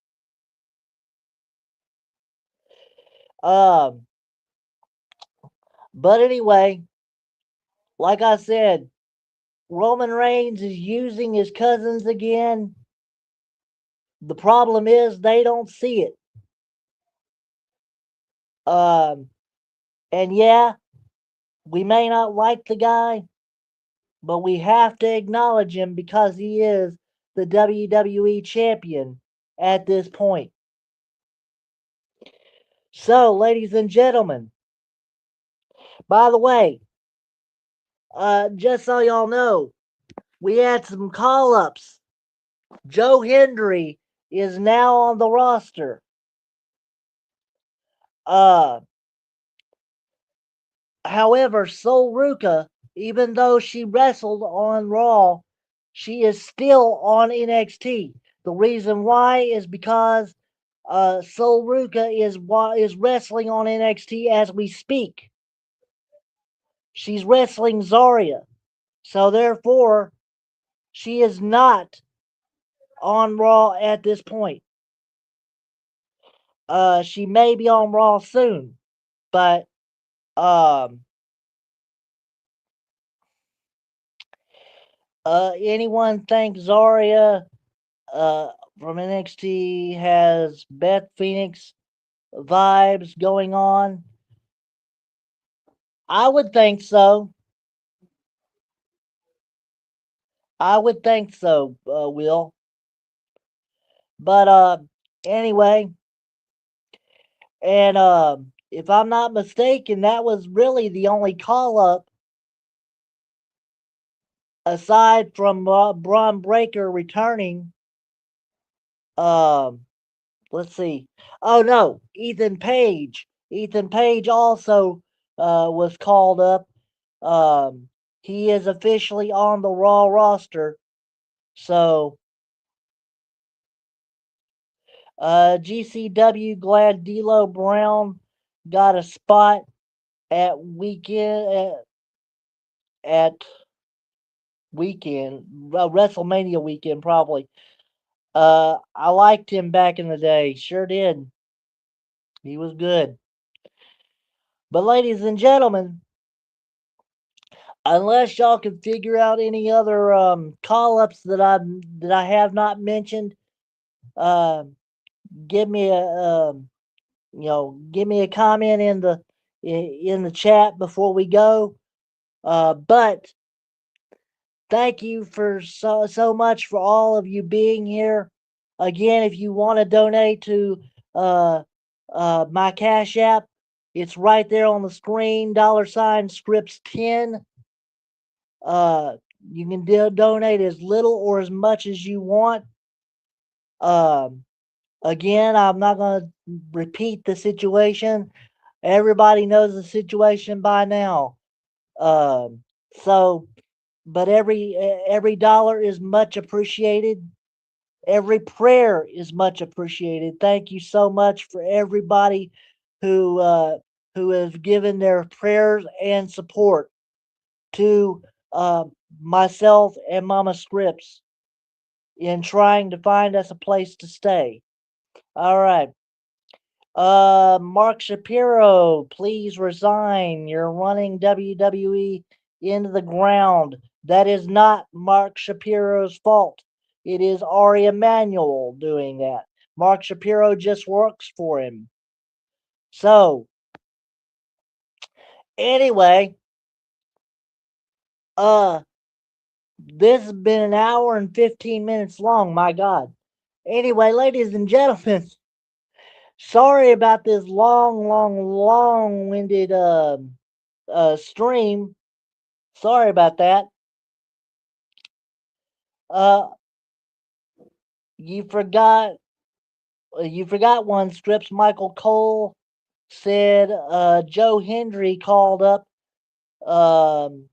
Um, but anyway, like I said, Roman Reigns is using his cousins again. The problem is they don't see it. Um, and yeah, we may not like the guy, but we have to acknowledge him because he is the WWE champion at this point. So, ladies and gentlemen, by the way, just so y'all know, we had some call ups. Joe Hendry is now on the roster. Uh, However, Sol Ruka, even though she wrestled on Raw, she is still on NXT. The reason why is because Sol Ruka is wrestling on NXT as we speak. She's wrestling Zarya, so therefore she is not on Raw at this point. She may be on Raw soon, but um, anyone think Zarya uh, from NXT has Beth Phoenix vibes going on? I would think so. I would think so, Will. But anyway, and if I'm not mistaken, that was really the only call up aside from Braun Breaker returning. Um, let's see. Oh no, Ethan Page. Ethan Page also was called up. Um, he is officially on the Raw roster. So, GCW glad D'Lo Brown got a spot at at weekend WrestleMania weekend probably. I liked him back in the day. Sure did. He was good. But ladies and gentlemen, unless y'all can figure out any other call ups that I have not mentioned, uh, give me a give me a comment in the chat before we go. But thank you for so much for all of you being here. Again, if you want to donate to uh, my Cash App, it's right there on the screen. $Scripts 10. You can donate as little or as much as you want. Um, Again, I'm not going to repeat the situation. Everybody knows the situation by now. Um, so, but every dollar is much appreciated. Every prayer is much appreciated. Thank you so much for everybody who uh, who has given their prayers and support to uh, myself and Mama Scripps in trying to find us a place to stay. All right. Mark Shapiro, please resign. You're running WWE into the ground. That is not Mark Shapiro's fault. It is Ari Emanuel doing that. Mark Shapiro just works for him. So, anyway, uh, this has been an hour and 15 minutes long. My God. Anyway, ladies and gentlemen, sorry about this long-winded stream. Sorry about that. Uh, you forgot. You forgot one. Strips. Michael Cole said Joe Hendry called up. Um,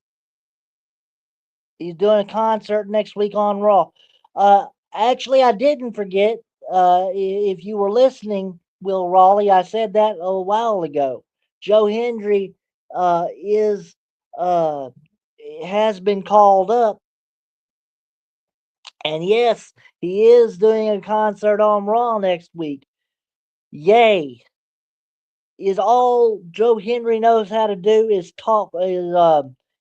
he's doing a concert next week on Raw. Actually, I didn't forget. If you were listening, Will Raleigh, I said that a while ago. Joe Hendry is uh, has been called up. And yes, he is doing a concert on Raw next week. Yay. Is all Joe Hendry knows how to do is talk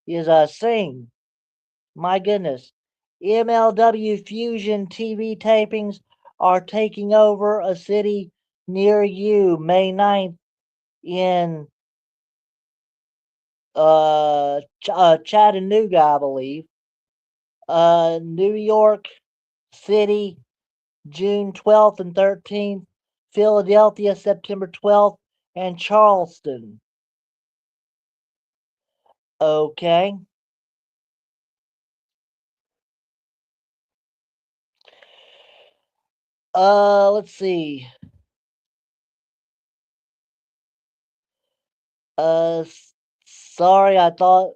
is sing. My goodness. MLW Fusion TV tapings are taking over a city near you May 9th in Chattanooga, I believe. New York City June 12th and 13th, Philadelphia September 12th, and Charleston. Okay. Let's see. Sorry, I thought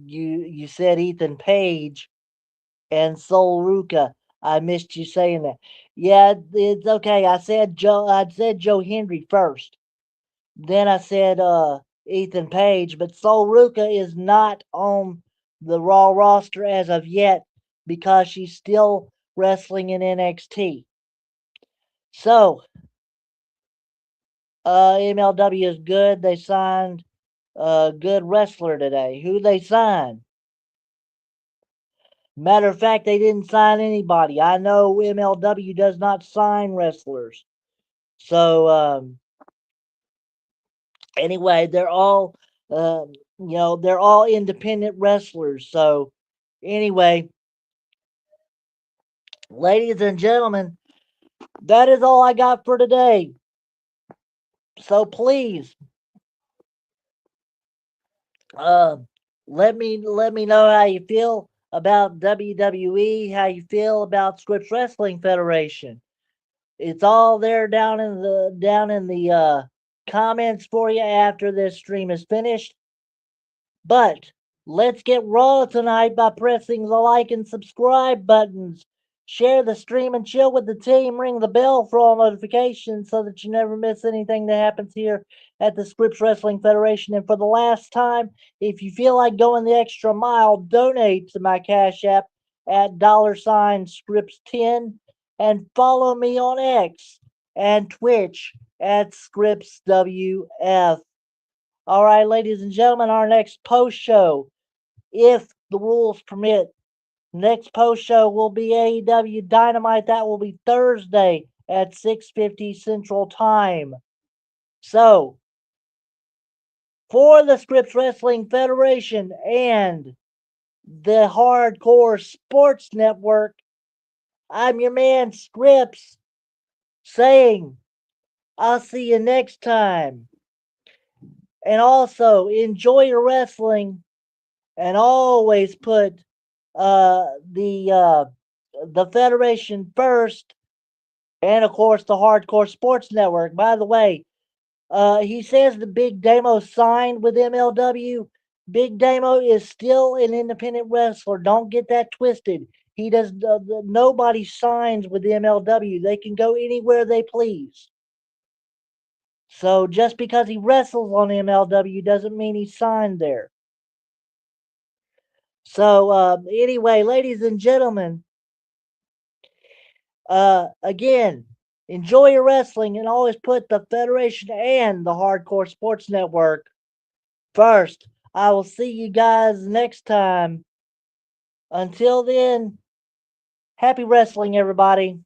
you said Ethan Page and Sol Ruka. I missed you saying that. Yeah, it's okay. I said Joe Hendry first. Then I said Ethan Page, but Sol Ruka is not on the Raw roster as of yet because she's still wrestling in NXT. So, MLW is good. They signed a good wrestler today. Who they signed? Matter of fact, they didn't sign anybody. I know MLW does not sign wrestlers. So, anyway, they're all independent wrestlers. So, anyway, ladies and gentlemen, that is all I got for today. So please, uh, let me know how you feel about WWE, how you feel about Scripps Wrestling Federation. It's all there down in the comments for you after this stream is finished. But let's get raw tonight by pressing the like and subscribe buttons. Share the stream and chill with the team. Ring the bell for all notifications so that you never miss anything that happens here at the Scripps Wrestling Federation. And for the last time, if you feel like going the extra mile, donate to my Cash App at $Scripps10 and follow me on X and Twitch at ScripsWF. All right, ladies and gentlemen, our next post show, if the rules permit, next post show will be AEW Dynamite. That will be Thursday at 6:50 Central Time. So, for the Scripps Wrestling Federation and the Hardcore Sports Network, I'm your man Scripps saying, I'll see you next time. And also, enjoy your wrestling and always put the Federation first, and of course the Hardcore Sports Network. By the way, he says the Big Damo signed with MLW. Big Damo is still an independent wrestler. Don't get that twisted. He does. Nobody signs with MLW. They can go anywhere they please. So just because he wrestles on MLW doesn't mean he's signed there. So anyway, ladies and gentlemen, again, enjoy your wrestling and always put the Federation and the Hardcore Sports Network first. I will see you guys next time. Until then, happy wrestling, everybody.